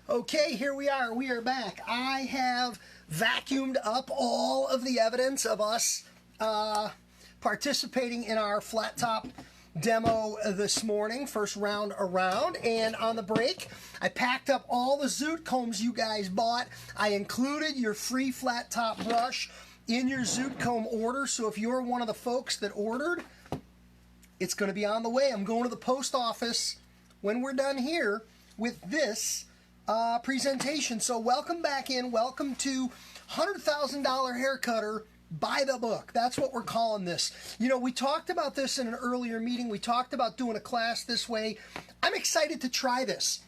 Okay, here we are. We are back. I have vacuumed up all of the evidence of us participating in our flat top demo this morning, first round around. And on the break, I packed up all the Zoot combs you guys bought. I included your free flat top brush in your Zoot comb order. So if you're one of the folks that ordered, it's going to be on the way. I'm going to the post office when we're done here with this presentation. So welcome back in. Welcome to $100,000 Hair Cutter by the book. That's what we're calling this. You know, we talked about this in an earlier meeting. We talked about doing a class this way. I'm excited to try this.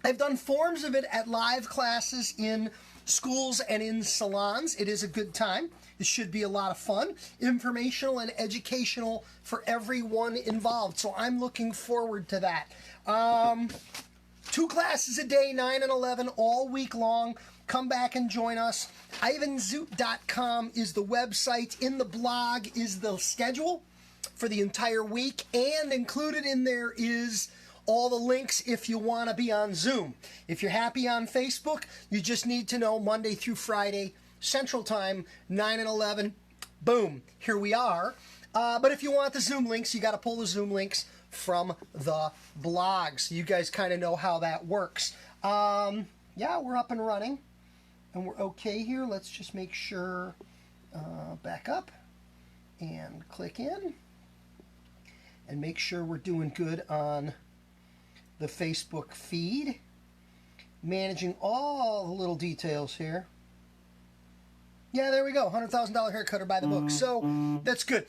I've done forms of it at live classes in schools and in salons. It is a good time. It should be a lot of fun, informational and educational for everyone involved. So I'm looking forward to that. 2 classes a day, 9 and 11, all week long. Come back and join us. IvanZoot.com is the website. In the blog is the schedule for the entire week, and included in there is all the links if you want to be on Zoom. If you're happy on Facebook, you just need to know Monday through Friday, Central Time, 9 and 11. Boom, here we are. But if you want the Zoom links, you got to pull the Zoom links from the blog, so you guys kind of know how that works. Yeah, we're up and running, and we're okay here. Let's just make sure, back up and click in, and make sure we're doing good on the Facebook feed. Managing all the little details here. Yeah, there we go. $100,000 Hair Cutter by the book. So that's good.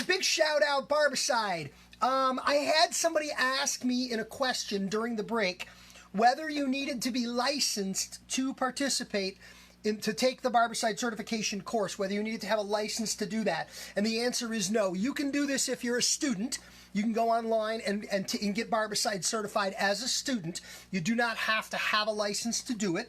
Big shout out, Barbicide. I had somebody ask me in a question during the break whether you needed to be licensed to participate to take the Barbicide certification course, whether you needed to have a license to do that. And the answer is no. You can do this if you're a student. You can go online and get Barbicide certified as a student. You do not have to have a license to do it.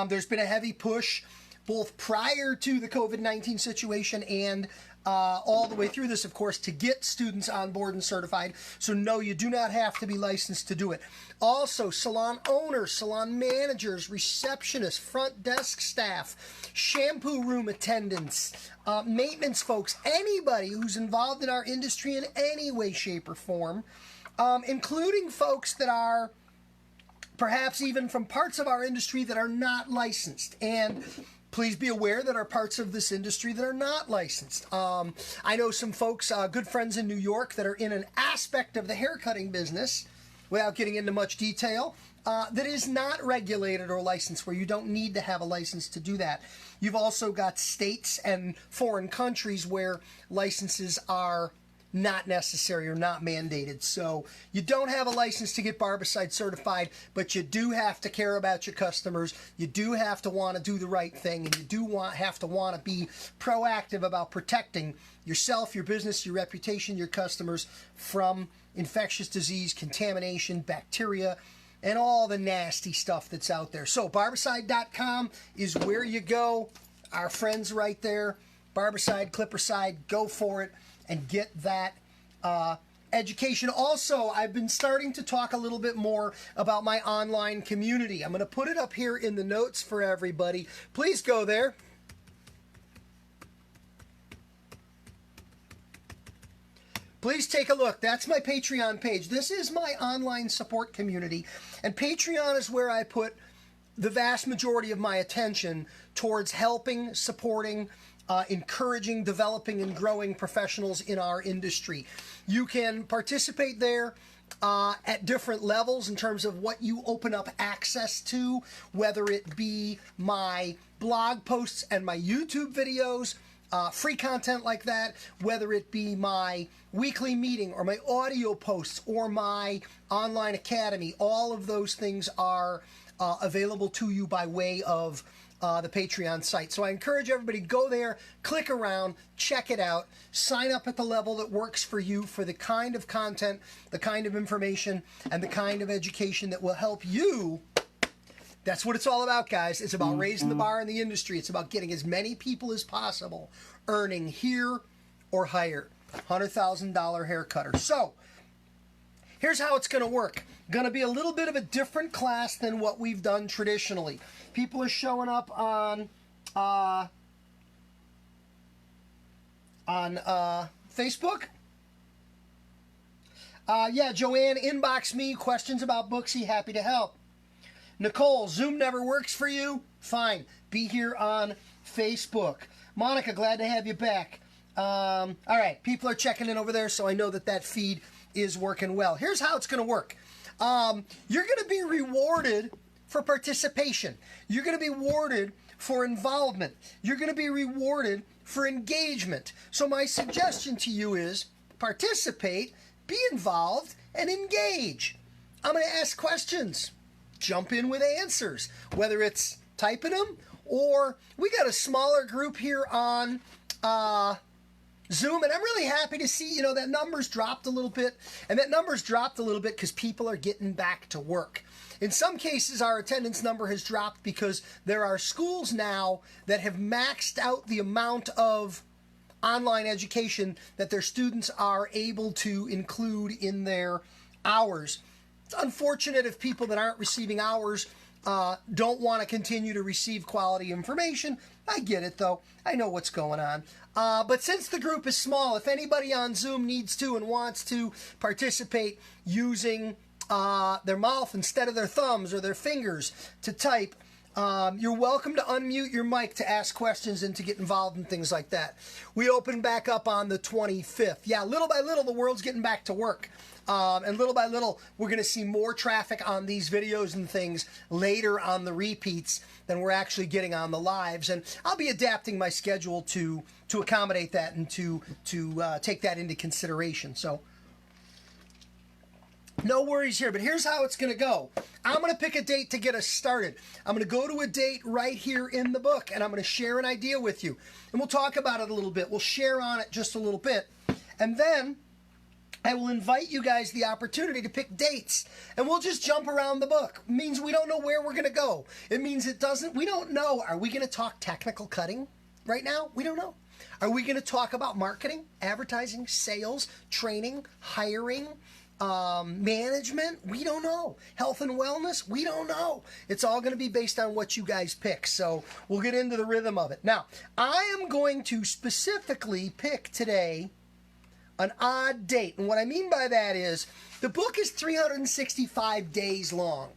There's been a heavy push both prior to the COVID-19 situation and all the way through this, of course, to get students on board and certified. So no, you do not have to be licensed to do it. Also, salon owners, salon managers, receptionists, front desk staff, shampoo room attendants, maintenance folks, anybody who's involved in our industry in any way, shape, or form, including folks that are perhaps even from parts of our industry that are not licensed. And please be aware that are parts of this industry that are not licensed. I know some folks, good friends in New York, that are in an aspect of the haircutting business, without getting into much detail, that is not regulated or licensed, where you don't need to have a license to do that. You've also got states and foreign countries where licenses are not necessary or not mandated. So you don't have a license to get Barbicide certified, but you do have to care about your customers. You do have to want to do the right thing, and you do have to want to be proactive about protecting yourself, your business, your reputation, your customers from infectious disease, contamination, bacteria, and all the nasty stuff that's out there. So Barbicide.com is where you go. Our friends right there, Barbicide, Clippercide, go for it and get that education. Also, I've been starting to talk a little bit more about my online community. I'm going to put it up here in the notes for everybody. Please go there. Please take a look. That's my Patreon page. This is my online support community, and Patreon is where I put the vast majority of my attention towards helping, supporting, encouraging, developing, and growing professionals in our industry. You can participate there at different levels in terms of what you open up access to, whether it be my blog posts and my YouTube videos, free content like that, whether it be my weekly meeting or my audio posts or my online academy. All of those things are available to you by way of the Patreon site. So I encourage everybody to go there, click around, check it out, sign up at the level that works for you for the kind of content, the kind of information, and the kind of education that will help you. That's what it's all about, guys. It's about raising the bar in the industry. It's about getting as many people as possible earning here or higher. $100,000 hair cutter. So here's how it's going to work. Going to be a little bit of a different class than what we've done traditionally. People are showing up on Facebook. Yeah, Joanne, inbox me, questions about Booksy, happy to help. Nicole, Zoom never works for you? Fine, be here on Facebook. Monica, glad to have you back. All right, people are checking in over there, so I know that that feed is working well. Here's how it's going to work. You're going to be rewarded for participation. You're going to be rewarded for involvement. You're going to be rewarded for engagement. So my suggestion to you is participate, be involved, and engage. I'm going to ask questions. Jump in with answers, whether it's typing them or we got a smaller group here on Zoom, and I'm really happy to see, that number's dropped a little bit, and that number's dropped a little bit because people are getting back to work. In some cases, our attendance number has dropped because there are schools now that have maxed out the amount of online education that their students are able to include in their hours. It's unfortunate if people that aren't receiving hours don't want to continue to receive quality information. I get it, though. I know what's going on. But since the group is small, if anybody on Zoom needs to and wants to participate using their mouth instead of their thumbs or their fingers to type, you're welcome to unmute your mic to ask questions and to get involved in things like that. We open back up on the 25th. Yeah, little by little, the world's getting back to work. And little by little, we're going to see more traffic on these videos and things later on the repeats than we're actually getting on the lives. And I'll be adapting my schedule to accommodate that and to take that into consideration. So no worries here, but here's how it's going to go. I'm going to pick a date to get us started. I'm going to go to a date right here in the book, and I'm going to share an idea with you. And we'll talk about it a little bit. We'll share on it just a little bit. And then I will invite you guys the opportunity to pick dates, and we'll just jump around the book. It means we don't know where we're going to go. It means we don't know. Are we going to talk technical cutting right now? We don't know. Are we going to talk about marketing, advertising, sales, training, hiring, management? We don't know. Health and wellness? We don't know. It's all going to be based on what you guys pick. So we'll get into the rhythm of it. Now, I am going to specifically pick today an odd date. And what I mean by that is the book is 365 days long.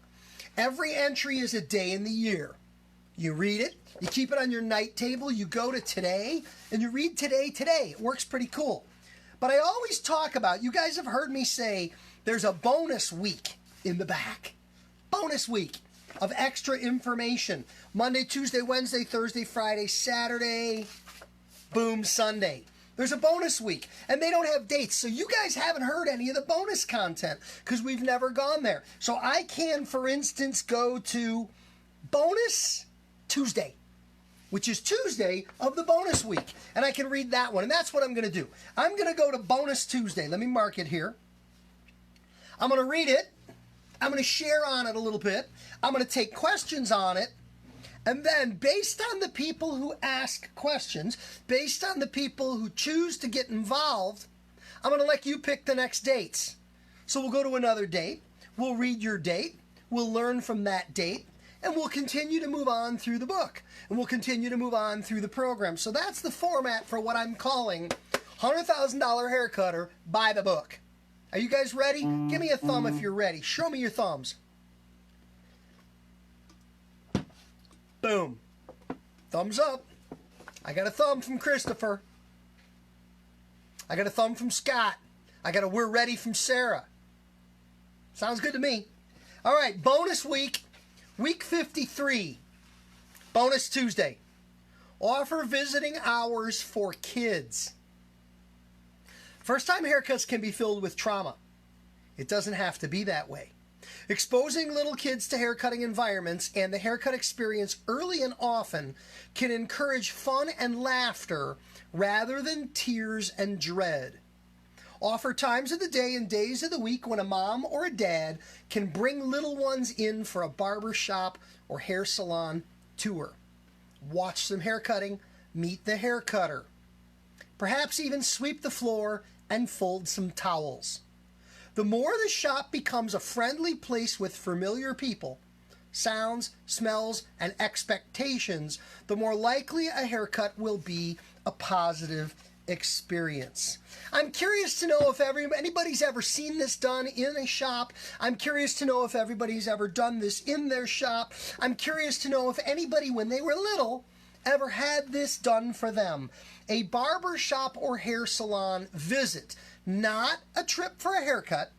Every entry is a day in the year. You read it, you keep it on your night table, you go to today, and you read today. It works pretty cool. But I always talk about, you guys have heard me say, there's a bonus week in the back. Bonus week of extra information. Monday, Tuesday, Wednesday, Thursday, Friday, Saturday, boom, Sunday. There's a bonus week, and they don't have dates. So you guys haven't heard any of the bonus content because we've never gone there. So I can, for instance, go to bonus Tuesday, which is Tuesday of the bonus week. And I can read that one. And that's what I'm going to do. I'm going to go to bonus Tuesday. Let me mark it here. I'm going to read it. I'm going to share on it a little bit. I'm going to take questions on it. And then based on the people who ask questions, based on the people who choose to get involved, I'm going to let you pick the next dates. So we'll go to another date. We'll read your date. We'll learn from that date. And we'll continue to move on through the book. And we'll continue to move on through the program. So that's the format for what I'm calling $100,000 Haircutter by the book. Are you guys ready? Give me a thumb if you're ready. Show me your thumbs. Boom. Thumbs up. I got a thumb from Christopher. I got a thumb from Scott. I got a we're ready from Sarah. Sounds good to me. All right, bonus week. Week 53, bonus Tuesday. Offer visiting hours for kids. First-time haircuts can be filled with trauma. It doesn't have to be that way. Exposing little kids to haircutting environments and the haircut experience early and often can encourage fun and laughter rather than tears and dread. Offer times of the day and days of the week when a mom or a dad can bring little ones in for a barber shop or hair salon tour. Watch some haircutting, meet the haircutter. Perhaps even sweep the floor and fold some towels. The more the shop becomes a friendly place with familiar people, sounds, smells, and expectations, the more likely a haircut will be a positive experience. I'm curious to know if anybody's ever seen this done in a shop. I'm curious to know if everybody's ever done this in their shop. I'm curious to know if anybody, when they were little, ever had this done for them. A barber shop or hair salon visit, not a trip for a haircut,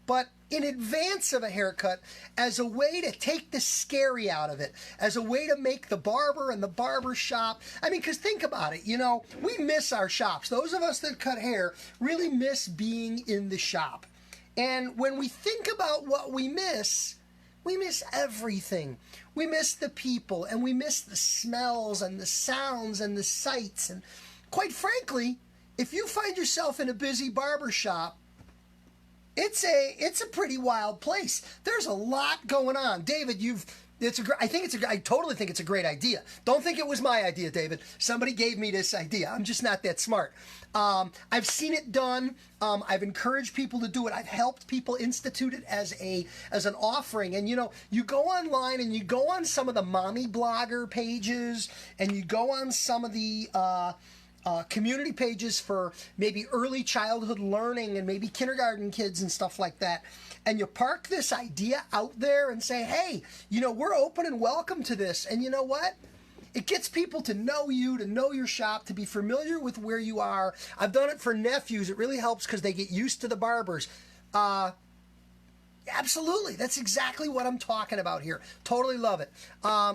but in advance of a haircut, as a way to take the scary out of it, as a way to make the barber and the barber shop. I mean, because think about it, you know, we miss our shops. Those of us that cut hair really miss being in the shop. And when we think about what we miss everything. We miss the people, and we miss the smells and the sounds and the sights. And quite frankly, if you find yourself in a busy barber shop, it's a pretty wild place. There's a lot going on. David, I totally think it's a great idea. Don't think it was my idea, David. Somebody gave me this idea. I'm just not that smart. I've seen it done. I've encouraged people to do it. I've helped people institute it as an offering. And you know, you go online and you go on some of the mommy blogger pages, and you go on some of the community pages for maybe early childhood learning and maybe kindergarten kids and stuff like that. And you park this idea out there and say, hey, you know, we're open and welcome to this. And you know what? It gets people to know you, to know your shop, to be familiar with where you are. I've done it for nephews. It really helps because they get used to the barbers. Absolutely. That's exactly what I'm talking about here. Totally love it.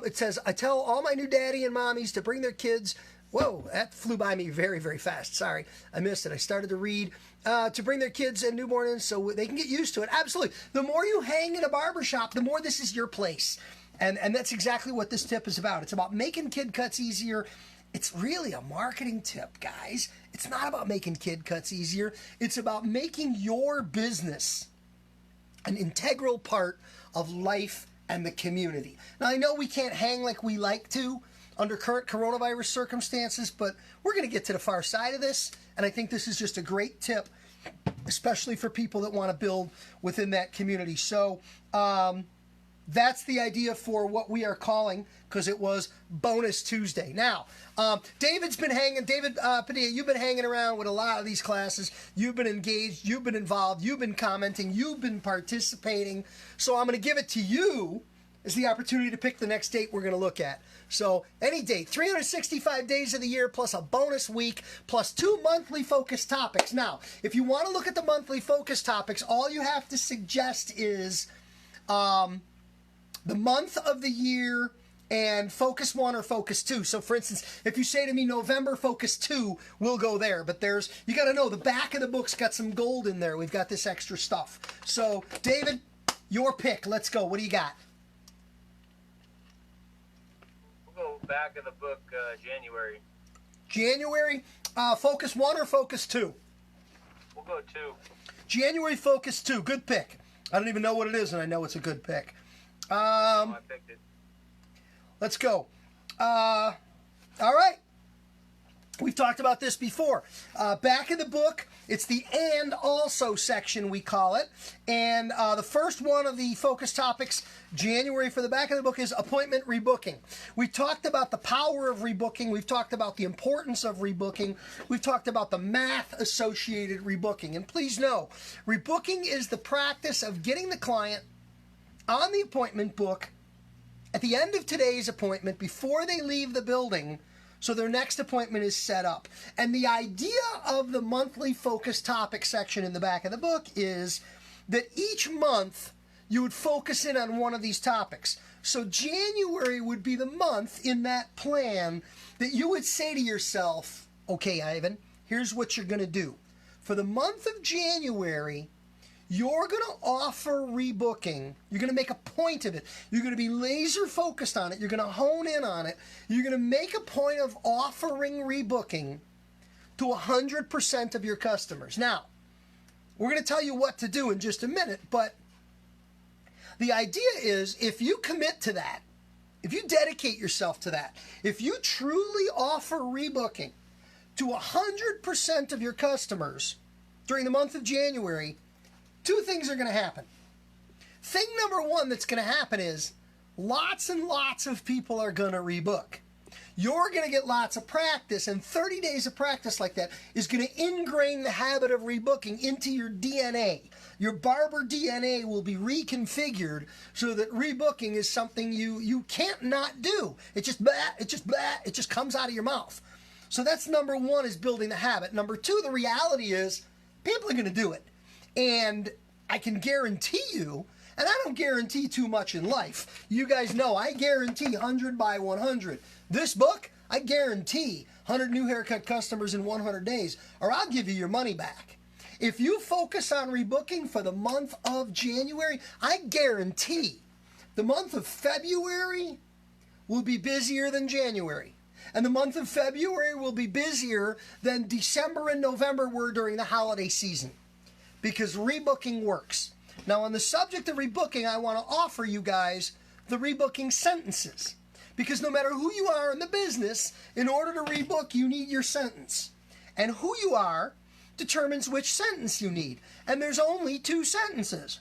It says, I tell all my new daddy and mommies to bring their kids. Whoa, that flew by me very, very fast. Sorry, I missed it. I started to read. To bring their kids and newborn in so they can get used to it. Absolutely. The more you hang in a barbershop, the more this is your place. And that's exactly what this tip is about. It's about making kid cuts easier. It's really a marketing tip, guys. It's not about making kid cuts easier. It's about making your business an integral part of life and the community. Now, I know we can't hang like we like to under current coronavirus circumstances, but we're going to get to the far side of this, and I think this is just a great tip, especially for people that want to build within that community. So that's the idea for what we are calling, because it was Bonus Tuesday. Now, David Padilla, you've been hanging around with a lot of these classes. You've been engaged, you've been involved, you've been commenting, you've been participating. So I'm going to give it to you as the opportunity to pick the next date we're going to look at. So any date, 365 days of the year, plus a bonus week, plus 2 monthly focus topics. Now, if you want to look at the monthly focus topics, all you have to suggest is the month of the year and focus 1 or focus 2. So for instance, if you say to me November focus 2, we'll go there. But you got to know the back of the book's got some gold in there. We've got this extra stuff. So David, your pick. Let's go. What do you got? Back of the book, January. January, focus 1 or focus 2? We'll go 2. January focus 2, good pick. I don't even know what it is, and I know it's a good pick. I picked it. Let's go. All right. We've talked about this before. Back in the book, it's the and also section, we call it. And the first one of the focus topics, January, for the back of the book is appointment rebooking. We talked about the power of rebooking. We've talked about the importance of rebooking. We've talked about the math associated rebooking. And please know, rebooking is the practice of getting the client on the appointment book at the end of today's appointment before they leave the building, so their next appointment is set up. And the idea of the monthly focus topic section in the back of the book is that each month you would focus in on one of these topics. So January would be the month in that plan that you would say to yourself, okay, Ivan, here's what you're going to do. For the month of January, you're going to offer rebooking. You're going to make a point of it. You're going to be laser focused on it. You're going to hone in on it. You're going to make a point of offering rebooking to 100% of your customers. Now, we're going to tell you what to do in just a minute, but the idea is if you commit to that, if you dedicate yourself to that, if you truly offer rebooking to 100% of your customers during the month of January, two things are going to happen. Thing number one that's going to happen is lots and lots of people are going to rebook. You're going to get lots of practice, and 30 days of practice like that is going to ingrain the habit of rebooking into your DNA. Your barber DNA will be reconfigured so that rebooking is something you can't not do. It just comes out of your mouth. So that's number one, is building the habit. Number two, the reality is people are going to do it. And I can guarantee you, and I don't guarantee too much in life. You guys know I guarantee 100 by 100. This book, I guarantee 100 new haircut customers in 100 days, or I'll give you your money back. If you focus on rebooking for the month of January, I guarantee the month of February will be busier than January. And the month of February will be busier than December and November were during the holiday season, because rebooking works. Now, on the subject of rebooking, I want to offer you guys the rebooking sentences. Because no matter who you are in the business, in order to rebook, you need your sentence. And who you are determines which sentence you need. And there's only two sentences.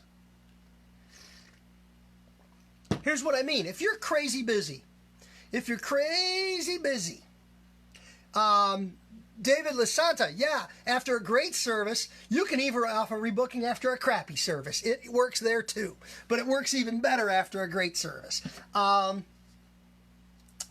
Here's what I mean. If you're crazy busy, David Lasanta, yeah, after a great service, you can even offer rebooking after a crappy service. It works there too, but it works even better after a great service.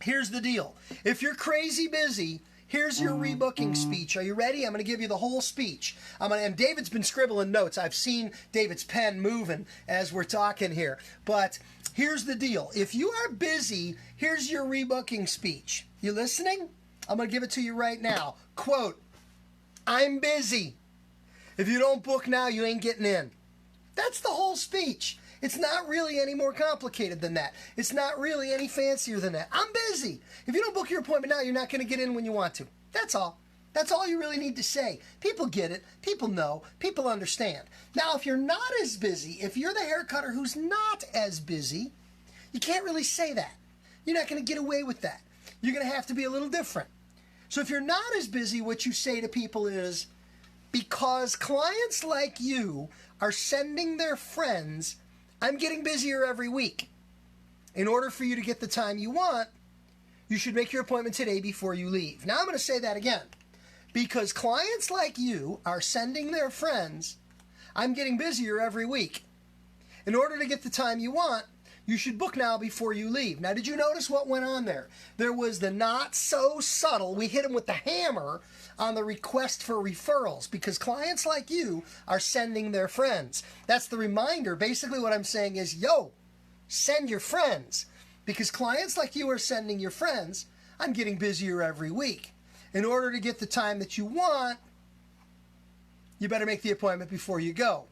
Here's the deal. If you're crazy busy, here's your rebooking speech. Are you ready? I'm going to give you the whole speech. And David's been scribbling notes. I've seen David's pen moving as we're talking here. But here's the deal. If you are busy, here's your rebooking speech. You listening? I'm going to give it to you right now. Quote, "I'm busy. If you don't book now, you ain't getting in." That's the whole speech. It's not really any more complicated than that. It's not really any fancier than that. I'm busy. If you don't book your appointment now, you're not going to get in when you want to. That's all. That's all you really need to say. People get it. People know. People understand. Now, if you're not as busy, if you're the hair cutter who's not as busy, you can't really say that. You're not going to get away with that. You're going to have to be a little different. So if you're not as busy, what you say to people is, because clients like you are sending their friends, I'm getting busier every week. In order for you to get the time you want, you should make your appointment today before you leave. Now I'm going to say that again. Because clients like you are sending their friends, I'm getting busier every week. In order to get the time you want, you should book now before you leave. Now, did you notice what went on there? There was the not so subtle, we hit them with the hammer on the request for referrals, because clients like you are sending their friends. That's the reminder. Basically what I'm saying is, yo, send your friends. Because clients like you are sending your friends, I'm getting busier every week. In order to get the time that you want, you better make the appointment before you go.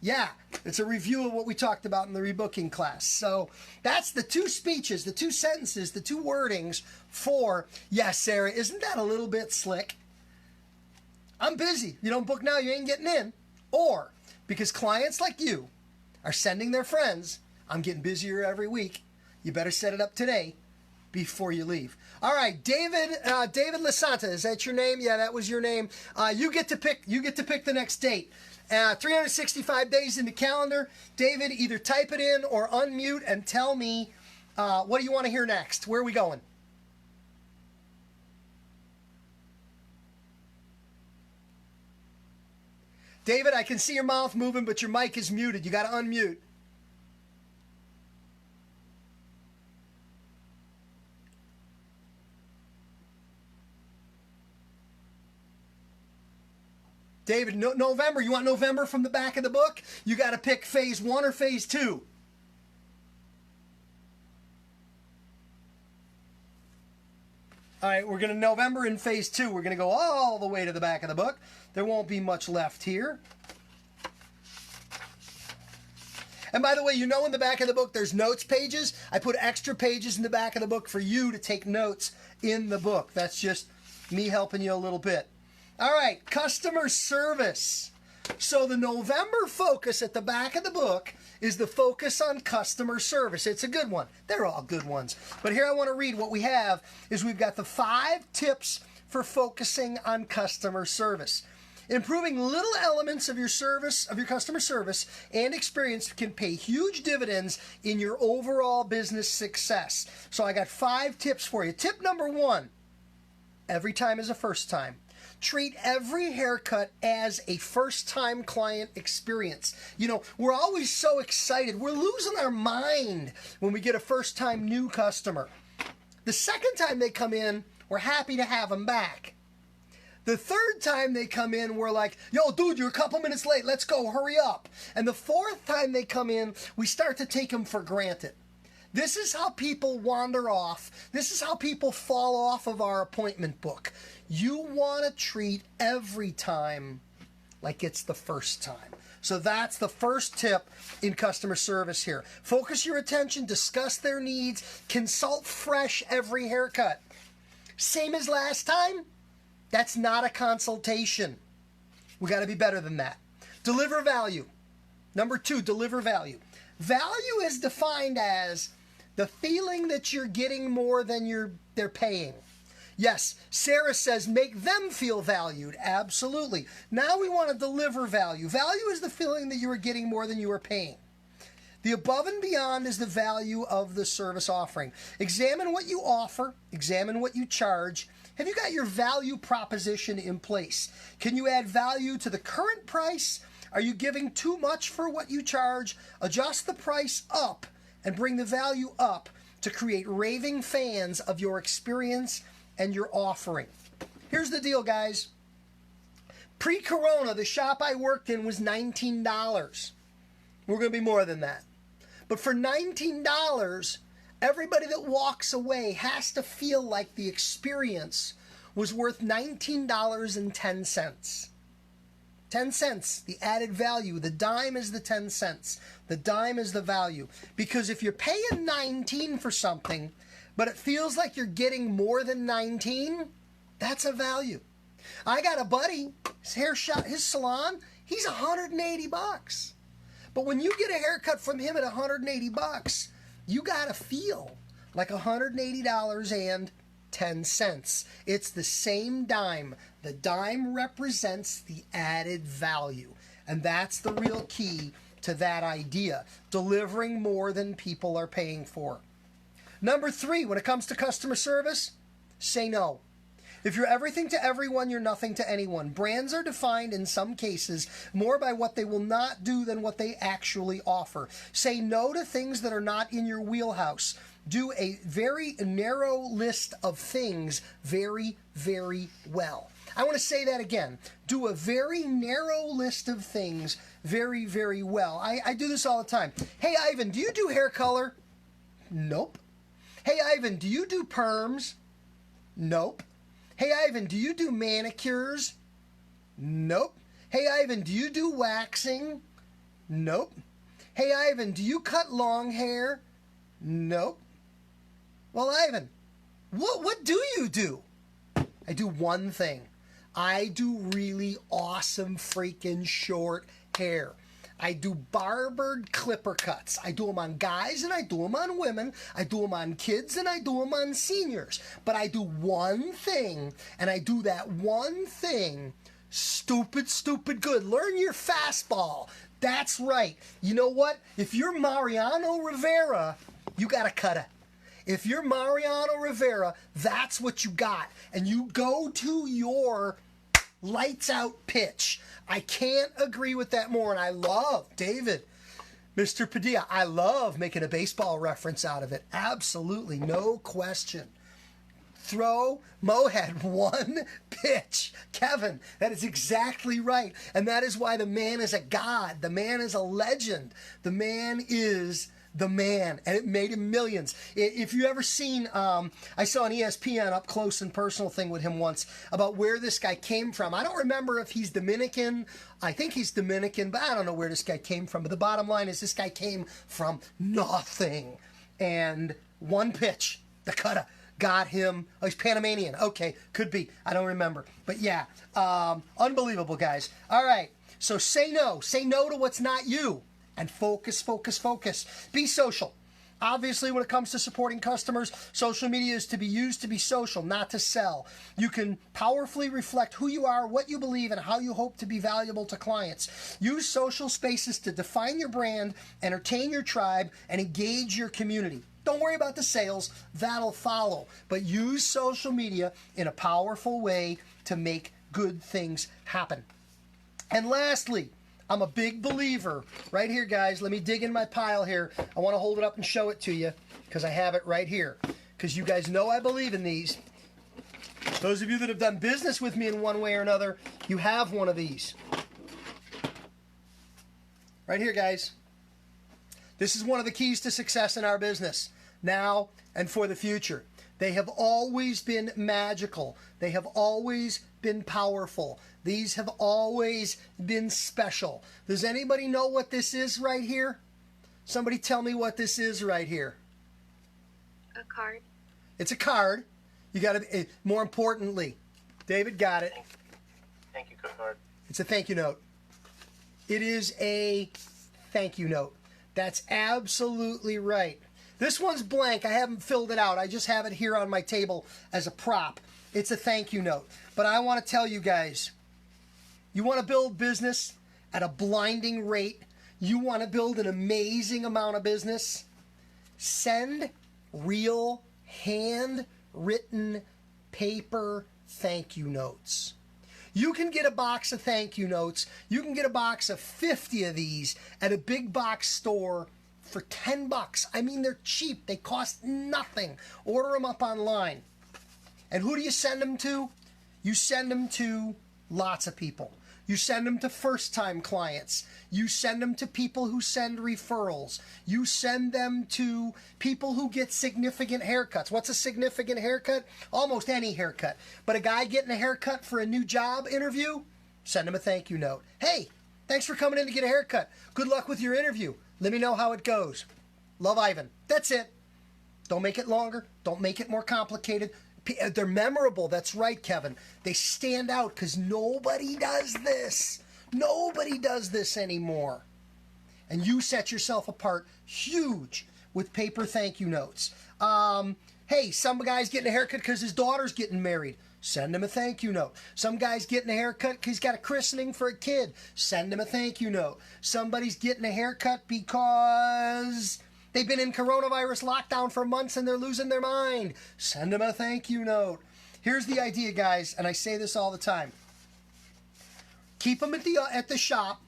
Yeah, it's a review of what we talked about in the rebooking class. So that's the two speeches, the two sentences, the two wordings for, yes, Sarah, isn't that a little bit slick? I'm busy. You don't book now, you ain't getting in. Or, because clients like you are sending their friends, I'm getting busier every week. You better set it up today before you leave. All right, David Lasanta, is that your name? Yeah, that was your name. You get to pick the next date. 365 days in the calendar. David, either type it in or unmute and tell me what do you want to hear next? Where are we going? David, I can see your mouth moving, but your mic is muted. You got to unmute. David, November. You want November from the back of the book? You got to pick phase 1 or phase 2. All right, we're going to November in phase 2. We're going to go all the way to the back of the book. There won't be much left here. And by the way, you know in the back of the book there's notes pages. I put extra pages in the back of the book for you to take notes in the book. That's just me helping you a little bit. All right, customer service. So the November focus at the back of the book is the focus on customer service. It's a good one. They're all good ones. But here I want to read what we have is we've got the 5 tips for focusing on customer service. Improving little elements of your service, of your customer service and experience can pay huge dividends in your overall business success. So I got 5 tips for you. Tip number 1, every time is a first time. Treat every haircut as a first-time client experience. You know, we're always so excited. We're losing our mind when we get a first-time new customer. The second time they come in, we're happy to have them back. The third time they come in, we're like, yo, dude, you're a couple minutes late. Let's go. Hurry up. And the fourth time they come in, we start to take them for granted. This is how people wander off. This is how people fall off of our appointment book. You want to treat every time like it's the first time. So that's the first tip in customer service here. Focus your attention, discuss their needs, consult fresh every haircut. Same as last time? That's not a consultation. We got to be better than that. Deliver value. Number 2, deliver value. Value is defined as the feeling that you're getting more than they're paying. Yes, Sarah says make them feel valued. Absolutely. Now we want to deliver value. Value is the feeling that you are getting more than you are paying. The above and beyond is the value of the service offering. Examine what you offer. Examine what you charge. Have you got your value proposition in place? Can you add value to the current price? Are you giving too much for what you charge? Adjust the price up and bring the value up to create raving fans of your experience and your offering. Here's the deal, guys. Pre-corona, the shop I worked in was $19. We're going to be more than that. But for $19, everybody that walks away has to feel like the experience was worth $19.10. 10 cents, the added value. The dime is the 10 cents. The dime is the value. Because if you're paying 19 for something, but it feels like you're getting more than 19, that's a value. I got a buddy, his salon, he's $180. But when you get a haircut from him at $180, you got to feel like $180.10. It's the same dime. The dime represents the added value. And that's the real key to that idea. Delivering more than people are paying for. Number 3, when it comes to customer service, say no. If you're everything to everyone, you're nothing to anyone. Brands are defined in some cases more by what they will not do than what they actually offer. Say no to things that are not in your wheelhouse. Do a very narrow list of things very, very well. I want to say that again. Do a very narrow list of things very, very well. I do this all the time. Hey, Ivan, do you do hair color? Nope. Hey, Ivan, do you do perms? Nope. Hey, Ivan, do you do manicures? Nope. Hey, Ivan, do you do waxing? Nope. Hey, Ivan, do you cut long hair? Nope. Well, Ivan, what do you do? I do one thing. I do really awesome freaking short hair. I do barbered clipper cuts. I do them on guys and I do them on women. I do them on kids and I do them on seniors. But I do one thing, and I do that one thing stupid, stupid good. Learn your fastball. That's right. You know what? If you're Mariano Rivera, you got to cut it. If you're Mariano Rivera, that's what you got. And you go to your lights out pitch. I can't agree with that more. And I love, David, Mr. Padilla, I love making a baseball reference out of it. Absolutely, no question. Mo had one pitch. Kevin, that is exactly right. And that is why the man is a god. The man is a legend. The man is the man, and it made him millions. If you ever seen, I saw an ESPN up close and personal thing with him once about where this guy came from. I don't remember if he's Dominican. I think he's Dominican, but I don't know where this guy came from. But the bottom line is this guy came from nothing. And one pitch, the cutter, got him. Oh, he's Panamanian. Okay, could be. I don't remember. But yeah, unbelievable, guys. All right, so say no. Say no to what's not you. And focus, focus, focus. Be social. Obviously, when it comes to supporting customers, social media is to be used to be social, not to sell. You can powerfully reflect who you are, what you believe, and how you hope to be valuable to clients. Use social spaces to define your brand, entertain your tribe, and engage your community. Don't worry about the sales, that'll follow. But use social media in a powerful way to make good things happen. And lastly, I'm a big believer, right here, guys. Let me dig in my pile here. I want to hold it up and show it to you because I have it right here. Because you guys know I believe in these. Those of you that have done business with me in one way or another, you have one of these. Right here, guys. This is one of the keys to success in our business, now and for the future. They have always been magical. They have always been powerful. These have always been special. Does anybody know what this is right here? Somebody tell me what this is right here. A card. It's a card. You got to, more importantly, David got it. Thank you, card. It's a thank you note. It is a thank you note. That's absolutely right. This one's blank. I haven't filled it out. I just have it here on my table as a prop. It's a thank you note. But I want to tell you guys, you want to build business at a blinding rate. You want to build an amazing amount of business. Send real handwritten paper thank you notes. You can get a box of thank you notes. You can get a box of 50 of these at a big box store for $10. I mean, they're cheap. They cost nothing. Order them up online. And who do you send them to? You send them to lots of people. You send them to first-time clients. You send them to people who send referrals. You send them to people who get significant haircuts. What's a significant haircut? Almost any haircut. But a guy getting a haircut for a new job interview, send him a thank you note. Hey, thanks for coming in to get a haircut. Good luck with your interview. Let me know how it goes. Love, Ivan. That's it. Don't make it longer. Don't make it more complicated. They're memorable. That's right, Kevin. They stand out because nobody does this. Nobody does this anymore. And you set yourself apart huge with paper thank you notes. Hey, some guy's getting a haircut because his daughter's getting married. Send him a thank you note. Some guy's getting a haircut because he's got a christening for a kid. Send him a thank you note. Somebody's getting a haircut because they've been in coronavirus lockdown for months and they're losing their mind. Send them a thank you note. Here's the idea, guys, and I say this all the time. Keep them at the shop.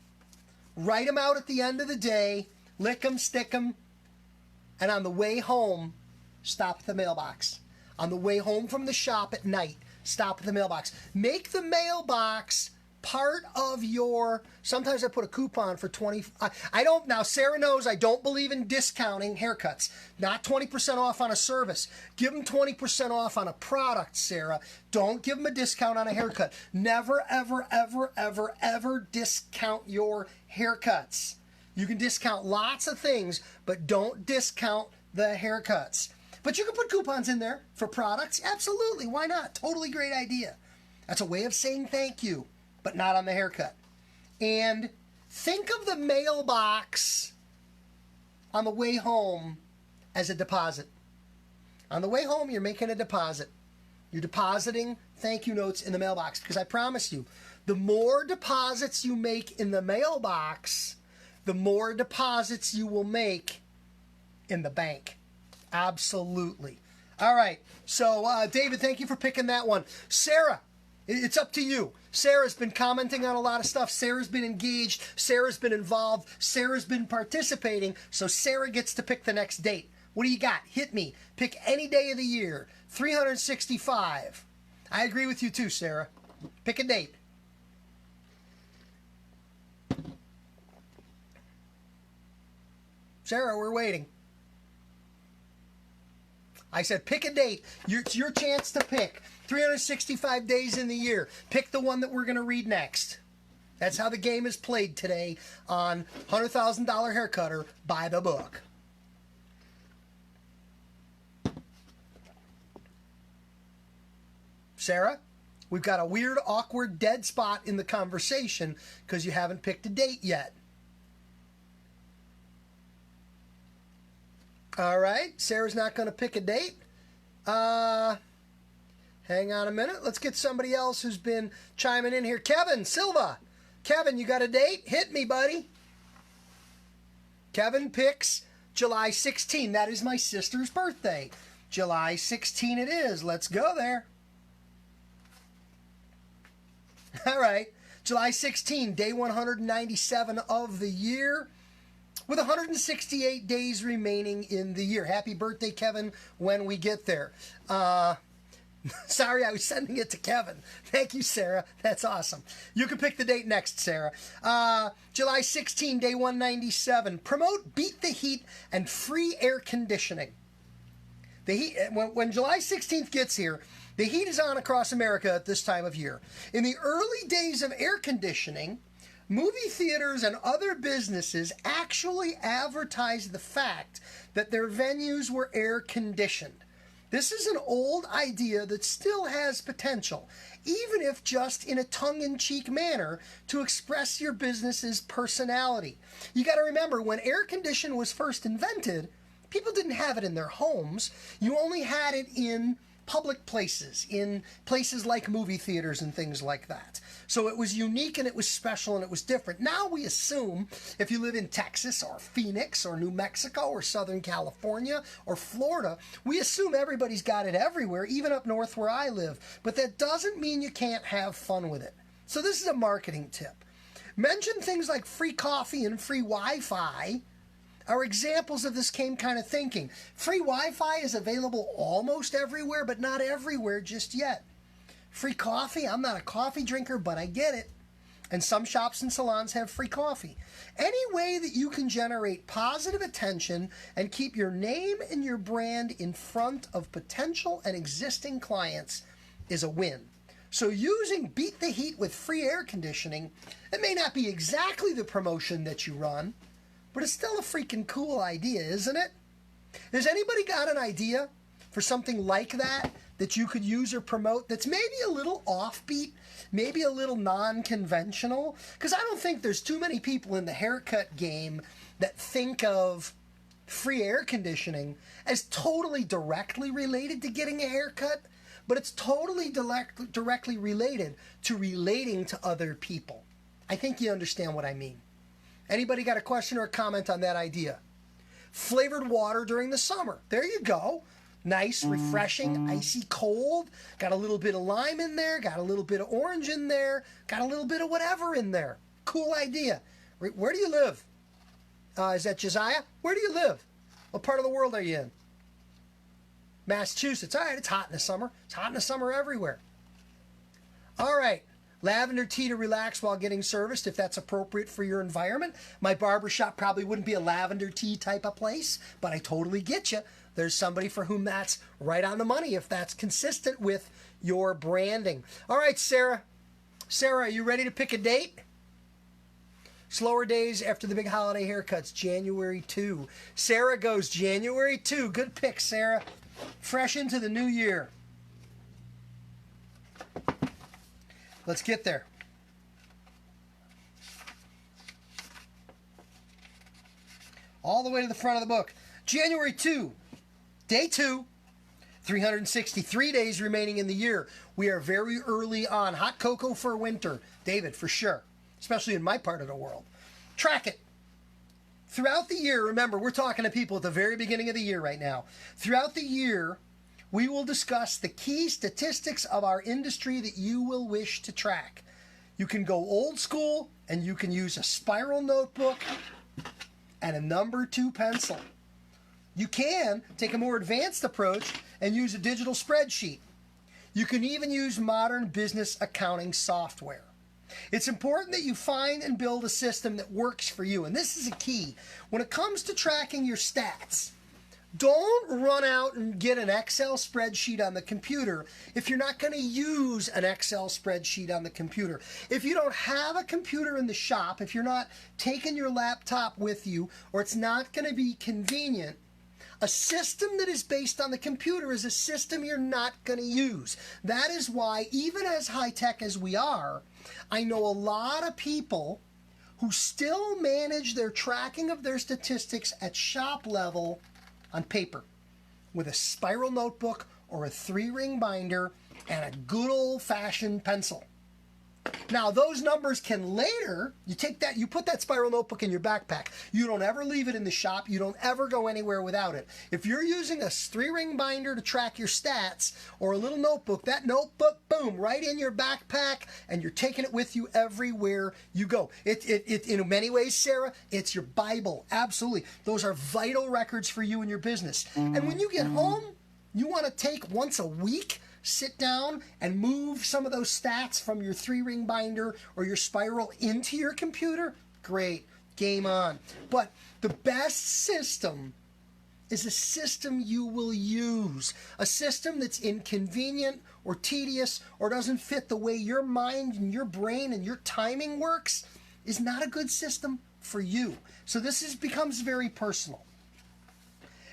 Write them out at the end of the day. Lick them, stick them. And on the way home, stop at the mailbox. On the way home from the shop at night, stop at the mailbox. Make the mailbox part of your, sometimes I put a coupon for 20, I don't, now Sarah knows I don't believe in discounting haircuts. Not 20% off on a service. Give them 20% off on a product, Sarah. Don't give them a discount on a haircut. Never, ever, ever, ever, ever discount your haircuts. You can discount lots of things, but don't discount the haircuts. But you can put coupons in there for products. Absolutely, why not? Totally great idea. That's a way of saying thank you, but not on the haircut. And think of the mailbox on the way home as a deposit. On the way home, you're making a deposit. You're depositing thank you notes in the mailbox because I promise you, the more deposits you make in the mailbox, the more deposits you will make in the bank. Absolutely. All right. So, David, thank you for picking that one. Sarah, it's up to you. Sarah's been commenting on a lot of stuff. Sarah's been engaged. Sarah's been involved. Sarah's been participating. So Sarah gets to pick the next date. What do you got? Hit me. Pick any day of the year. 365. I agree with you too, Sarah. Pick a date. Sarah, we're waiting. I said pick a date. It's your chance to pick. 365 days in the year. Pick the one that we're going to read next. That's how the game is played today on $100,000 Haircutter by the book. Sarah, we've got a weird, awkward, dead spot in the conversation because you haven't picked a date yet. All right. Sarah's not going to pick a date. Hang on a minute. Let's get somebody else who's been chiming in here. Kevin Silva. Kevin, you got a date? Hit me, buddy. Kevin picks July 16. That is my sister's birthday. July 16 it is. Let's go there. All right. July 16, day 197 of the year, with 168 days remaining in the year. Happy birthday, Kevin, when we get there. Sorry, I was sending it to Kevin. Thank you, Sarah. That's awesome. You can pick the date next, Sarah. July 16, day 197. Promote Beat the Heat and free air conditioning. The heat, when July 16th gets here, the heat is on across America at this time of year. In the early days of air conditioning, movie theaters and other businesses actually advertised the fact that their venues were air conditioned. This is an old idea that still has potential, even if just in a tongue-in-cheek manner, to express your business's personality. You got to remember, when air conditioning was first invented, people didn't have it in their homes. You only had it in public places, in places like movie theaters and things like that. So it was unique and it was special and it was different. Now we assume if you live in Texas or Phoenix or New Mexico or Southern California or Florida, we assume everybody's got it everywhere, even up north where I live. But that doesn't mean you can't have fun with it. So this is a marketing tip. Mention things like free coffee and free Wi-Fi are examples of this same kind of thinking. Free Wi-Fi is available almost everywhere, but not everywhere just yet. Free coffee, I'm not a coffee drinker, but I get it. And some shops and salons have free coffee. Any way that you can generate positive attention and keep your name and your brand in front of potential and existing clients is a win. So using Beat the Heat with free air conditioning, it may not be exactly the promotion that you run, but it's still a freaking cool idea, isn't it? Has anybody got an idea for something like that that you could use or promote that's maybe a little offbeat, maybe a little non-conventional? Because I don't think there's too many people in the haircut game that think of free air conditioning as totally directly related to getting a haircut, but it's totally directly related to relating to other people. I think you understand what I mean. Anybody got a question or a comment on that idea? Flavored water during the summer. There you go. Nice, refreshing, icy cold. Got a little bit of lime in there. Got a little bit of orange in there. Got a little bit of whatever in there. Cool idea. Where do you live? Is that Josiah? Where do you live? What part of the world are you in? Massachusetts. All right, it's hot in the summer. It's hot in the summer everywhere. All right. Lavender tea to relax while getting serviced, if that's appropriate for your environment. My barbershop probably wouldn't be a lavender tea type of place, but I totally get you. There's somebody for whom that's right on the money if that's consistent with your branding. All right, Sarah. Sarah, are you ready to pick a date? Slower days after the big holiday haircuts, January 2. Sarah goes January 2. Good pick, Sarah. Fresh into the new year. Let's get there. All the way to the front of the book. January 2, day 2, 363 days remaining in the year. We are very early on. Hot cocoa for winter. David, for sure. Especially in my part of the world. Track it. Throughout the year, remember, we're talking to people at the very beginning of the year right now. Throughout the year, we will discuss the key statistics of our industry that you will wish to track. You can go old school and you can use a spiral notebook and a number 2 pencil. You can take a more advanced approach and use a digital spreadsheet. You can even use modern business accounting software. It's important that you find and build a system that works for you. And this is a key. When it comes to tracking your stats, don't run out and get an Excel spreadsheet on the computer if you're not going to use an Excel spreadsheet on the computer. If you don't have a computer in the shop, if you're not taking your laptop with you, or it's not going to be convenient, a system that is based on the computer is a system you're not going to use. That is why, even as high-tech as we are, I know a lot of people who still manage their tracking of their statistics at shop level on paper with a spiral notebook or a 3-ring binder and a good old-fashioned pencil. Now, those numbers can later, you put that spiral notebook in your backpack. You don't ever leave it in the shop. You don't ever go anywhere without it. If you're using a 3-ring binder to track your stats or a little notebook, that notebook, boom, right in your backpack, and you're taking it with you everywhere you go. It in many ways, Sarah, it's your Bible. Absolutely. Those are vital records for you and your business. And when you get home, you want to take once a week, sit down and move some of those stats from your 3-ring binder or your spiral into your computer. Great, game on. But the best system is a system you will use. A system that's inconvenient or tedious or doesn't fit the way your mind and your brain and your timing works is not a good system for you. So this becomes very personal.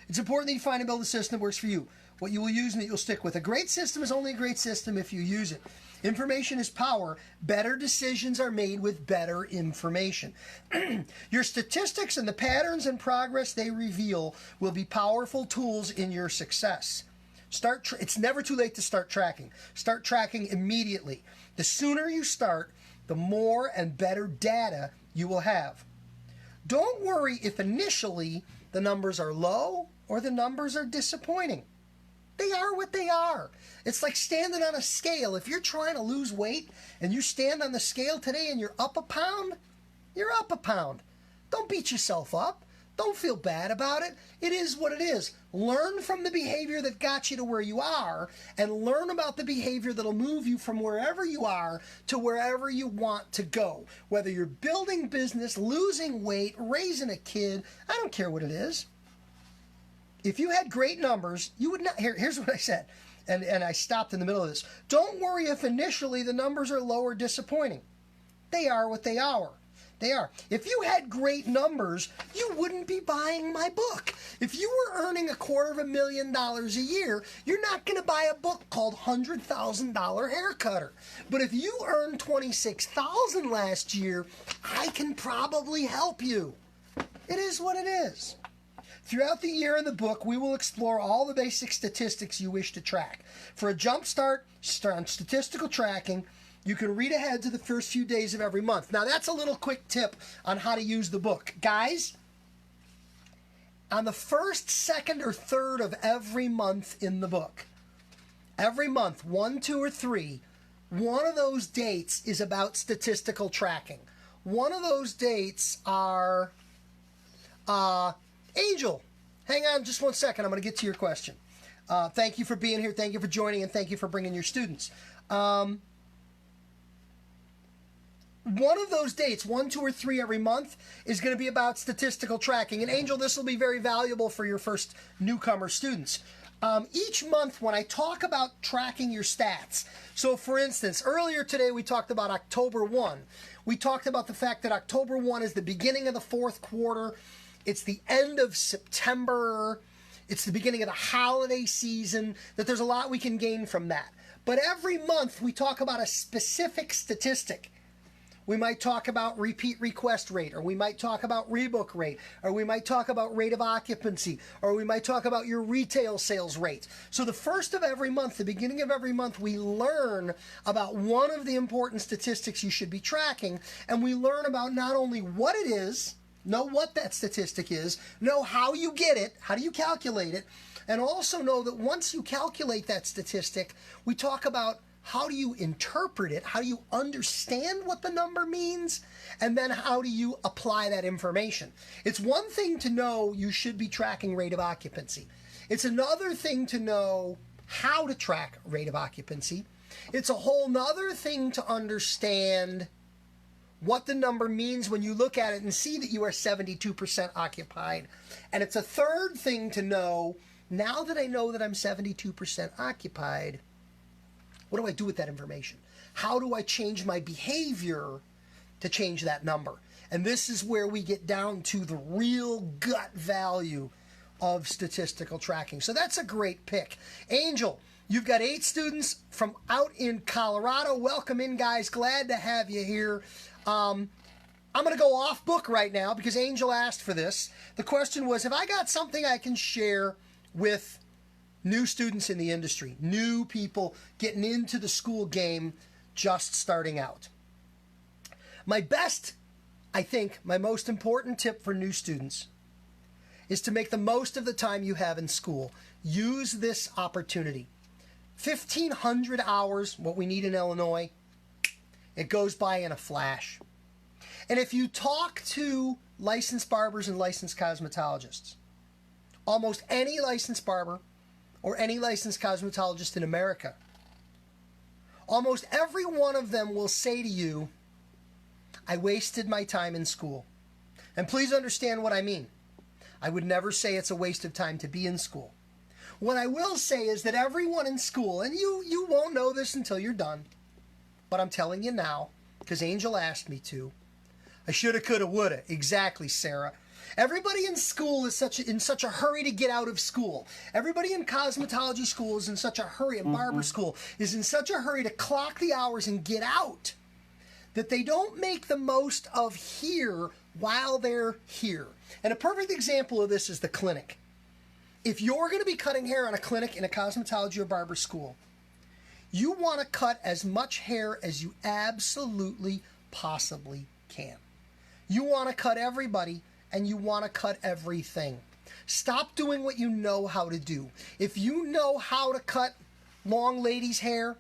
It's important that you find and build a system that works for you, what you will use and that you'll stick with. A great system is only a great system if you use it. Information is power. Better decisions are made with better information. Your statistics and the patterns and progress they reveal will be powerful tools in your success. It's never too late to start tracking. Start tracking immediately. The sooner you start, the more and better data you will have. Don't worry if initially the numbers are low or the numbers are disappointing. They are what they are. It's like standing on a scale. If you're trying to lose weight and you stand on the scale today and you're up a pound, you're up a pound. Don't beat yourself up. Don't feel bad about it. It is what it is. Learn from the behavior that got you to where you are and learn about the behavior that'll move you from wherever you are to wherever you want to go. Whether you're building business, losing weight, raising a kid, I don't care what it is. If you had great numbers, you would not. Here's what I said, and I stopped in the middle of this. Don't worry if initially the numbers are low or disappointing. They are what they are. They are. If you had great numbers, you wouldn't be buying my book. If you were earning $250,000 a year, you're not going to buy a book called $100,000 Hair Cutter. But if you earned $26,000 last year, I can probably help you. It is what it is. Throughout the year in the book, we will explore all the basic statistics you wish to track. For a jump start on statistical tracking, you can read ahead to the first few days of every month. Now, that's a little quick tip on how to use the book. Guys, on the first, second, or third of every month in the book, every month, 1, 2, or 3, one of those dates is about statistical tracking. One of those dates are... Angel, hang on just 1 second. I'm going to get to your question. Thank you for being here. Thank you for joining, and thank you for bringing your students. One of those dates, 1, 2, or 3 every month, is going to be about statistical tracking. And Angel, this will be very valuable for your first newcomer students. Each month when I talk about tracking your stats, so for instance, earlier today we talked about October 1. We talked about the fact that October 1 is the beginning of the 4th quarter. It's the end of September. It's the beginning of the holiday season, that there's a lot we can gain from that. But every month we talk about a specific statistic. We might talk about repeat request rate, or we might talk about rebook rate, or we might talk about rate of occupancy, or we might talk about your retail sales rate. So the first of every month, the beginning of every month, we learn about one of the important statistics you should be tracking, and we learn about not only what it is, know what that statistic is, know how you get it, how do you calculate it, and also know that once you calculate that statistic, we talk about how do you interpret it, how do you understand what the number means, and then how do you apply that information. It's one thing to know you should be tracking rate of occupancy. It's another thing to know how to track rate of occupancy. It's a whole nother thing to understand what the number means when you look at it and see that you are 72% occupied. And it's a third thing to know, now that I know that I'm 72% occupied, what do I do with that information? How do I change my behavior to change that number? And this is where we get down to the real gut value of statistical tracking. So that's a great pick. Angel, you've got 8 students from out in Colorado. Welcome in, guys. Glad to have you here. I'm going to go off book right now because Angel asked for this. The question was, have I got something I can share with new students in the industry, new people getting into the school game, just starting out? My best, I think, my most important tip for new students is to make the most of the time you have in school. Use this opportunity. 1,500 hours, what we need in Illinois, it goes by in a flash. And if you talk to licensed barbers and licensed cosmetologists, almost any licensed barber or any licensed cosmetologist in America, almost every one of them will say to you, I wasted my time in school. And please understand what I mean. I would never say it's a waste of time to be in school. What I will say is that everyone in school, and you won't know this until you're done, but I'm telling you now, because Angel asked me to. I shoulda, coulda, woulda. Exactly, Sarah. Everybody in school is in such a hurry to get out of school. Everybody in cosmetology school is in such a hurry, and barber school is in such a hurry to clock the hours and get out that they don't make the most of here while they're here. And a perfect example of this is the clinic. If you're going to be cutting hair on a clinic in a cosmetology or barber school, you want to cut as much hair as you absolutely possibly can. You want to cut everybody, and you want to cut everything. Stop doing what you know how to do. If you know how to cut long ladies' hair,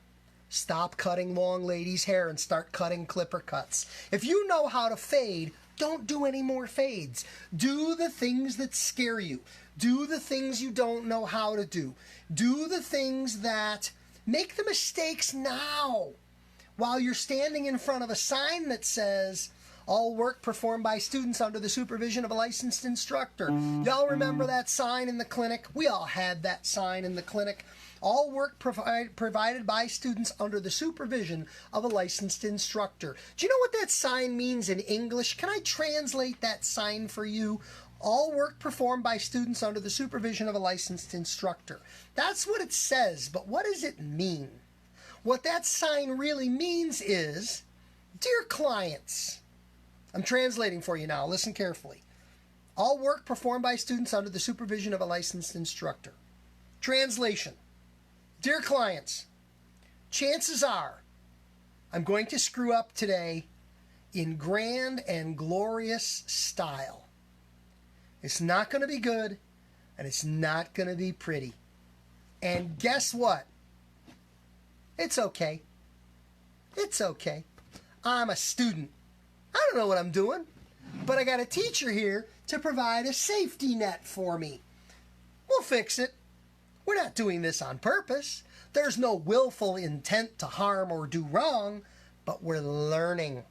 stop cutting long ladies' hair and start cutting clipper cuts. If you know how to fade, don't do any more fades. Do the things that scare you. Do the things you don't know how to do. Do the things that make the mistakes now while you're standing in front of a sign that says, all work performed by students under the supervision of a licensed instructor. Y'all remember that sign in the clinic? We all had that sign in the clinic. All work provided by students under the supervision of a licensed instructor. Do you know what that sign means in English? Can I translate that sign for you? All work performed by students under the supervision of a licensed instructor. That's what it says, but what does it mean? What that sign really means is, dear clients, I'm translating for you now. Listen carefully. All work performed by students under the supervision of a licensed instructor. Translation. Dear clients, chances are I'm going to screw up today in grand and glorious style. It's not going to be good, and it's not going to be pretty. And guess what? It's okay. It's okay. I'm a student. I don't know what I'm doing, but I got a teacher here to provide a safety net for me. We'll fix it. We're not doing this on purpose. There's no willful intent to harm or do wrong, but we're learning.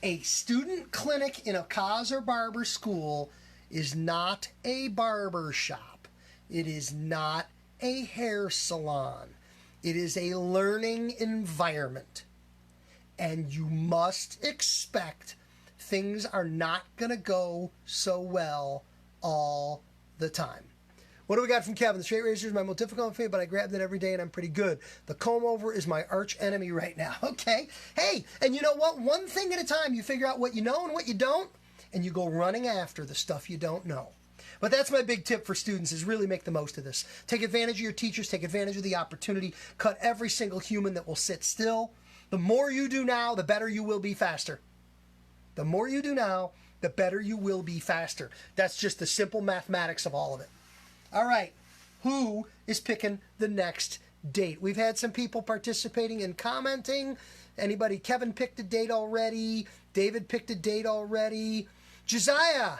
A student clinic in a cos or barber school is not a barber shop. It is not a hair salon. It is a learning environment. And you must expect things are not going to go so well all the time. What do we got from Kevin? The straight razor is my most difficult thing, but I grabbed it every day and I'm pretty good. The comb over is my arch enemy right now. Okay. Hey, and you know what? One thing at a time, you figure out what you know and what you don't, and you go running after the stuff you don't know. But that's my big tip for students, is really make the most of this. Take advantage of your teachers. Take advantage of the opportunity. Cut every single human that will sit still. The more you do now, the better you will be faster. The more you do now, the better you will be faster. That's just the simple mathematics of all of it. All right, who is picking the next date? We've had some people participating and commenting. Anybody? Kevin picked a date already. David picked a date already. Josiah,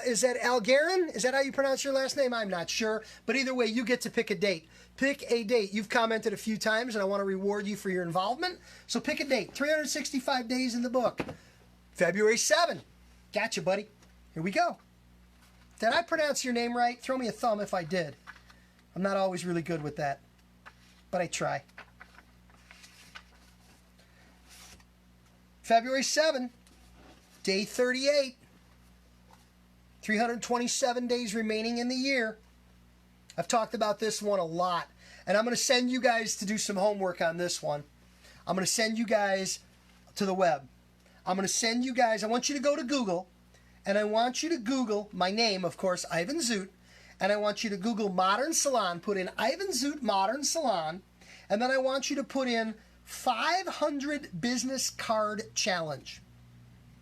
is that Algarin? Is that how you pronounce your last name? I'm not sure. But either way, you get to pick a date. Pick a date. You've commented a few times, and I want to reward you for your involvement. So pick a date. 365 days in the book. February 7. Gotcha, buddy. Here we go. Did I pronounce your name right? Throw me a thumb if I did. I'm not always really good with that, but I try. February 7, day 38. 327 days remaining in the year. I've talked about this one a lot, and I'm going to send you guys to do some homework on this one. I'm going to send you guys to the web. I'm going to send you guys, I want you to go to Google, and I want you to Google my name, of course, Ivan Zoot, and I want you to Google Modern Salon, put in Ivan Zoot Modern Salon, and then I want you to put in 500 Business Card Challenge.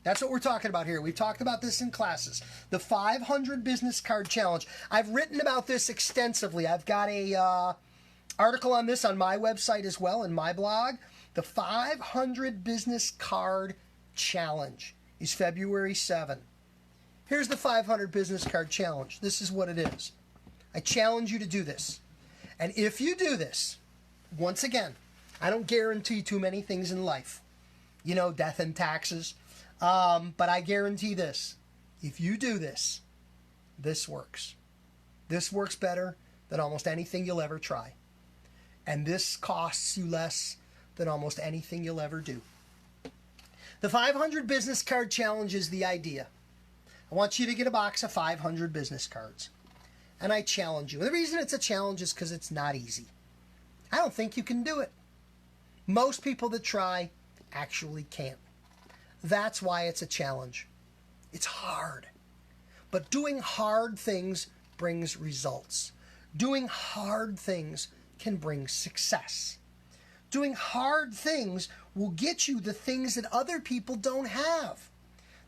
That's what we're talking about here. We've talked about this in classes. The 500 Business Card Challenge. I've written about this extensively. I've got a article on this on my website as well, in my blog. The 500 Business Card Challenge is February 7. Here's the 500 Business Card Challenge. This is what it is. I challenge you to do this. And if you do this, once again, I don't guarantee too many things in life. You know, death and taxes. But I guarantee this. If you do this, this works. This works better than almost anything you'll ever try. And this costs you less than almost anything you'll ever do. The 500 Business Card Challenge is the idea. I want you to get a box of 500 business cards. And I challenge you. And the reason it's a challenge is because it's not easy. I don't think you can do it. Most people that try actually can't. That's why it's a challenge. It's hard. But doing hard things brings results. Doing hard things can bring success. Doing hard things will get you the things that other people don't have,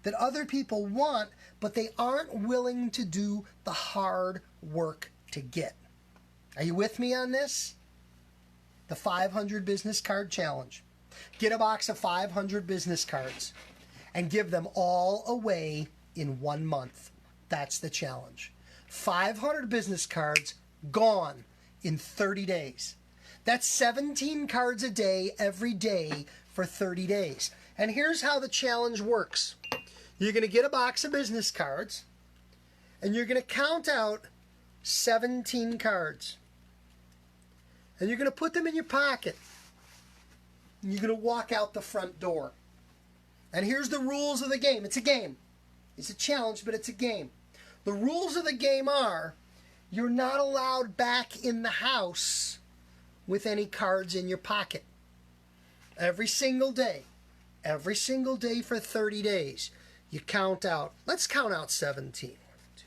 that other people want, but they aren't willing to do the hard work to get. Are you with me on this? The 500 Business Card Challenge. Get a box of 500 business cards and give them all away in 1 month. That's the challenge. 500 business cards gone in 30 days. That's 17 cards a day, every day for 30 days. And here's how the challenge works. You're going to get a box of business cards, and you're going to count out 17 cards. And you're going to put them in your pocket. And you're going to walk out the front door. And here's the rules of the game. It's a game. It's a challenge, but it's a game. The rules of the game are, you're not allowed back in the house with any cards in your pocket. Every single day for 30 days, you count out. Let's count out 17. 1, 2, 3.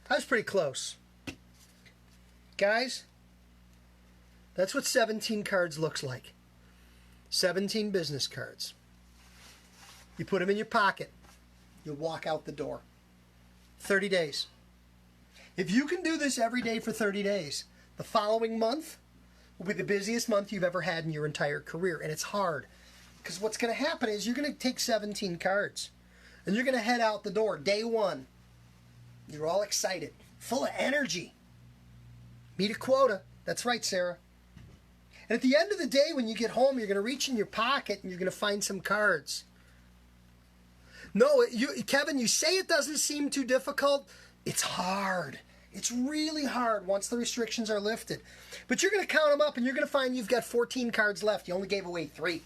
That's pretty close. Guys, that's what 17 cards looks like. 17 business cards. You put them in your pocket. You walk out the door. 30 days. If you can do this every day for 30 days, the following month will be the busiest month you've ever had in your entire career. And it's hard. Because what's going to happen is you're going to take 17 cards. And you're going to head out the door. Day one. You're all excited. Full of energy. Meet a quota. That's right, Sarah. And at the end of the day, when you get home, you're going to reach in your pocket and you're going to find some cards. No, Kevin, you say it doesn't seem too difficult. It's hard. It's really hard once the restrictions are lifted. But you're going to count them up and you're going to find you've got 14 cards left. You only gave away 3.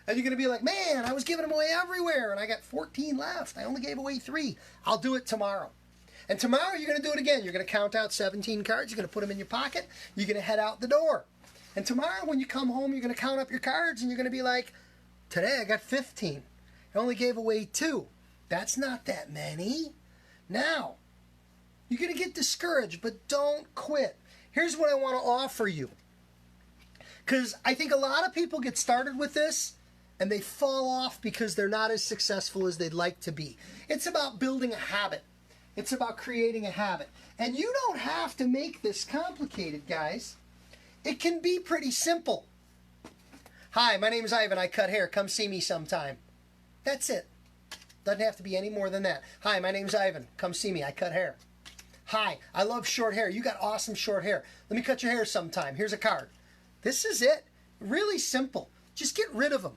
And you're going to be like, man, I was giving them away everywhere and I got 14 left. I only gave away 3. I'll do it tomorrow. And tomorrow you're going to do it again. You're going to count out 17 cards. You're going to put them in your pocket. You're going to head out the door. And tomorrow when you come home, you're going to count up your cards and you're going to be like, today I got 15. I only gave away 2. That's not that many. Now, you're going to get discouraged, but don't quit. Here's what I want to offer you. Because I think a lot of people get started with this and they fall off because they're not as successful as they'd like to be. It's about building a habit. It's about creating a habit. And you don't have to make this complicated, guys. It can be pretty simple. Hi, my name is Ivan. I cut hair. Come see me sometime. That's it. Doesn't have to be any more than that. Hi, my name's Ivan. Come see me. I cut hair. Hi, I love short hair. You got awesome short hair. Let me cut your hair sometime. Here's a card. This is it. Really simple. Just get rid of them.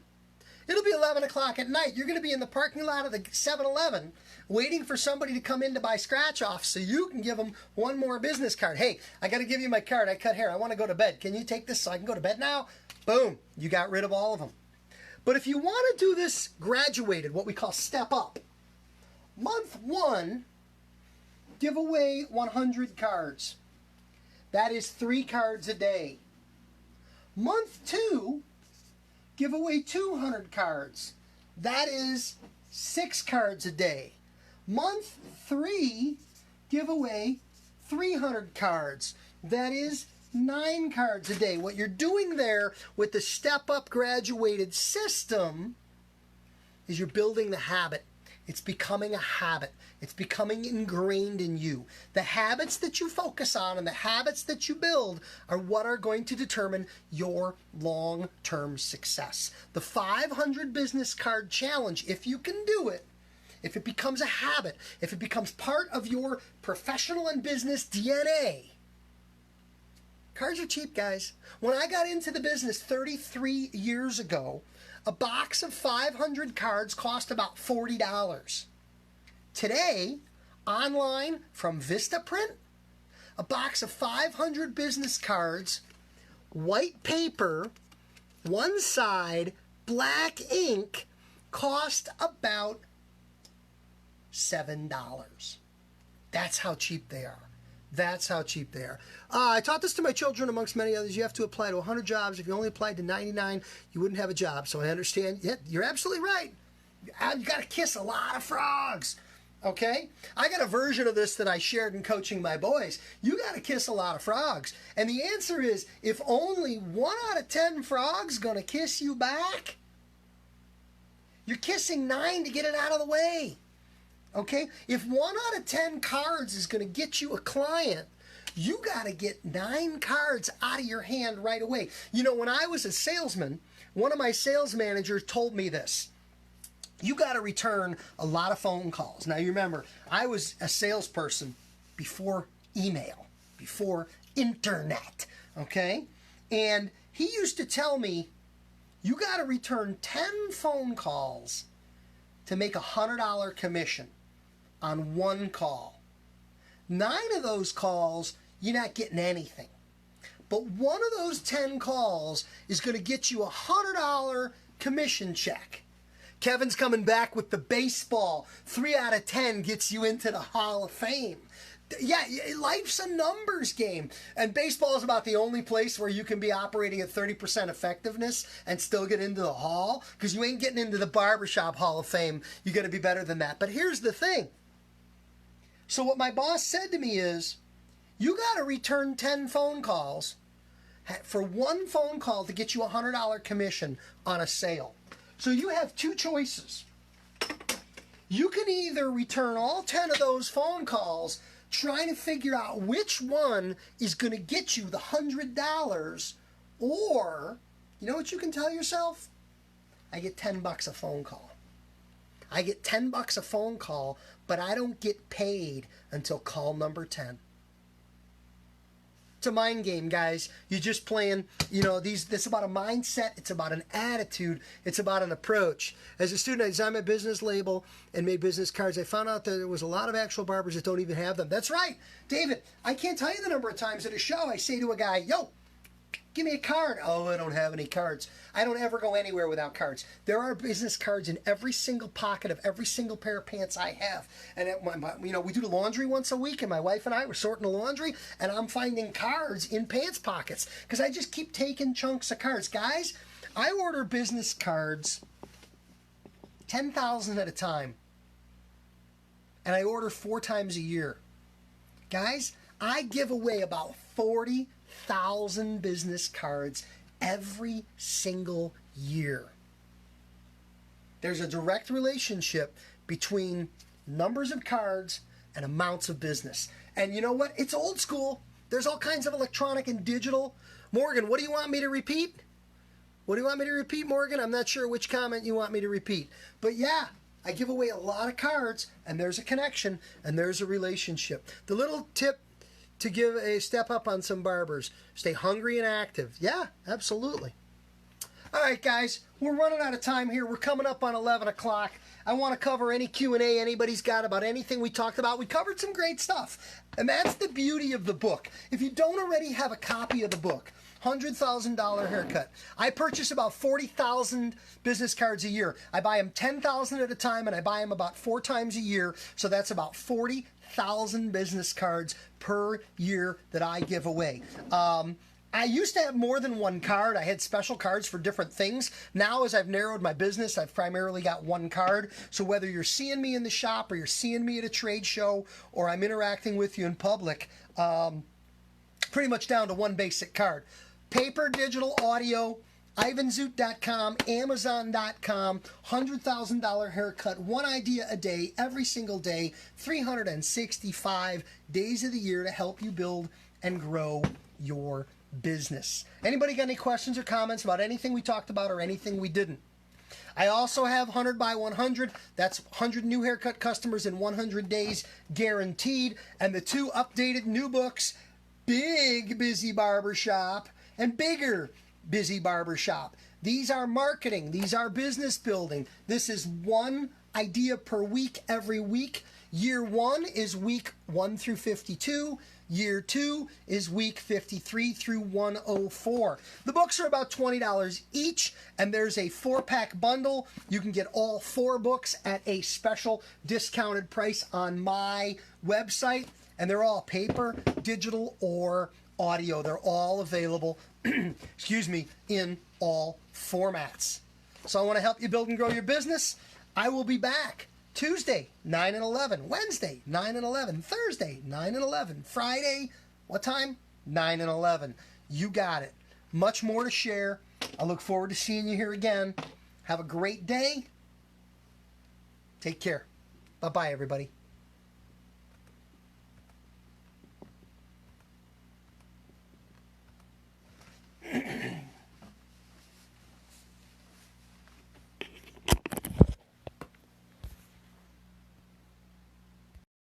It'll be 11 o'clock at night. You're going to be in the parking lot of the 7-Eleven waiting for somebody to come in to buy scratch off so you can give them one more business card. Hey, I got to give you my card. I cut hair. I want to go to bed. Can you take this so I can go to bed now? Boom. You got rid of all of them. But if you want to do this graduated, what we call step up, month 1, give away 100 cards. That is 3 cards a day. Month 2, give away 200 cards. That is 6 cards a day. Month 3, give away 300 cards. That is 9 cards a day. What you're doing there with the Step Up graduated system is you're building the habit. It's becoming a habit. It's becoming ingrained in you. The habits that you focus on and the habits that you build are what are going to determine your long-term success. The 500 Business Card Challenge, if you can do it, if it becomes a habit, if it becomes part of your professional and business DNA, cards are cheap, guys. When I got into the business 33 years ago, a box of 500 cards cost about $40. Today, online from Vistaprint, a box of 500 business cards, white paper, one side, black ink, cost about $7. That's how cheap they are. That's how cheap they are. I taught this to my children, amongst many others. You have to apply to 100 jobs. If you only applied to 99, you wouldn't have a job. So I understand. Yeah, you're absolutely right. You got to kiss a lot of frogs. Okay? I got a version of this that I shared in coaching my boys. You got to kiss a lot of frogs. And the answer is, if only 1 out of 10 frogs going to kiss you back, you're kissing 9 to get it out of the way. Okay? If 1 out of 10 cards is going to get you a client, you got to get 9 cards out of your hand right away. You know, when I was a salesman, one of my sales managers told me this. You got to return a lot of phone calls. Now, you remember, I was a salesperson before email, before internet, okay? And he used to tell me, you got to return 10 phone calls to make a $100 commission on 1 call. 9 of those calls, you're not getting anything. But 1 of those 10 calls is going to get you a $100 commission check. Kevin's coming back with the baseball. 3 out of 10 gets you into the Hall of Fame. Yeah, life's a numbers game. And baseball is about the only place where you can be operating at 30% effectiveness and still get into the Hall, because you ain't getting into the barbershop Hall of Fame. You got to be better than that. But here's the thing. So what my boss said to me is, you got to return 10 phone calls for 1 phone call to get you a $100 commission on a sale. So you have 2 choices. You can either return all 10 of those phone calls trying to figure out which one is going to get you the $100, or, you know what you can tell yourself? I get $10 a phone call. I get $10 a phone call, but I don't get paid until call number 10. It's a mind game, guys. You're just playing, you know, this about a mindset. It's about an attitude. It's about an approach. As a student, I designed my business label and made business cards. I found out that there was a lot of actual barbers that don't even have them. That's right, David. I can't tell you the number of times at a show I say to a guy, yo, give me a card. Oh, I don't have any cards. I don't ever go anywhere without cards. There are business cards in every single pocket of every single pair of pants I have. And you know, we do the laundry once a week, and my wife and I were sorting the laundry, and I'm finding cards in pants pockets because I just keep taking chunks of cards. Guys, I order business cards 10,000 at a time, and I order 4 times a year. Guys, I give away about 40,000 business cards every single year. There's a direct relationship between numbers of cards and amounts of business. And you know what? It's old school. There's all kinds of electronic and digital. Morgan, what do you want me to repeat? What do you want me to repeat, Morgan? I'm not sure which comment you want me to repeat. But yeah, I give away a lot of cards, and there's a connection, and there's a relationship. The little tip to give a step up on some barbers: stay hungry and active. Yeah, absolutely. All right, guys, we're running out of time here. We're coming up on 11 o'clock. I want to cover any Q&A anybody's got about anything we talked about. We covered some great stuff, and that's the beauty of the book. If you don't already have a copy of the book, $100,000 haircut. I purchase about 40,000 business cards a year. I buy them 10,000 at a time, and I buy them about 4 times a year. So that's about 40,000 business cards per year that I give away. I used to have more than one card. I had special cards for different things. Now, as I've narrowed my business, I've primarily got one card. So whether you're seeing me in the shop or you're seeing me at a trade show or I'm interacting with you in public, pretty much down to one basic card. Paper, digital, audio, ivanzoot.com, amazon.com, $100,000 haircut, one idea a day, every single day, 365 days of the year to help you build and grow your business. Anybody got any questions or comments about anything we talked about or anything we didn't? I also have 100 by 100. That's 100 new haircut customers in 100 days guaranteed. And the 2 updated new books, Big Busy Barbershop and Bigger Busy Barbershop. These are marketing. These are business building. This is one idea per week every week. Year 1 is week 1 through 52. Year 2 is week 53 through 104. The books are about $20 each, and there's a 4-pack bundle. You can get all 4 books at a special discounted price on my website, and they're all paper, digital, or audio. They're all available, excuse me, in all formats. So I want to help you build and grow your business. I will be back Tuesday, 9 and 11. Wednesday, 9 and 11. Thursday, 9 and 11. Friday, what time? 9 and 11. You got it. Much more to share. I look forward to seeing you here again. Have a great day. Take care. Bye-bye, everybody.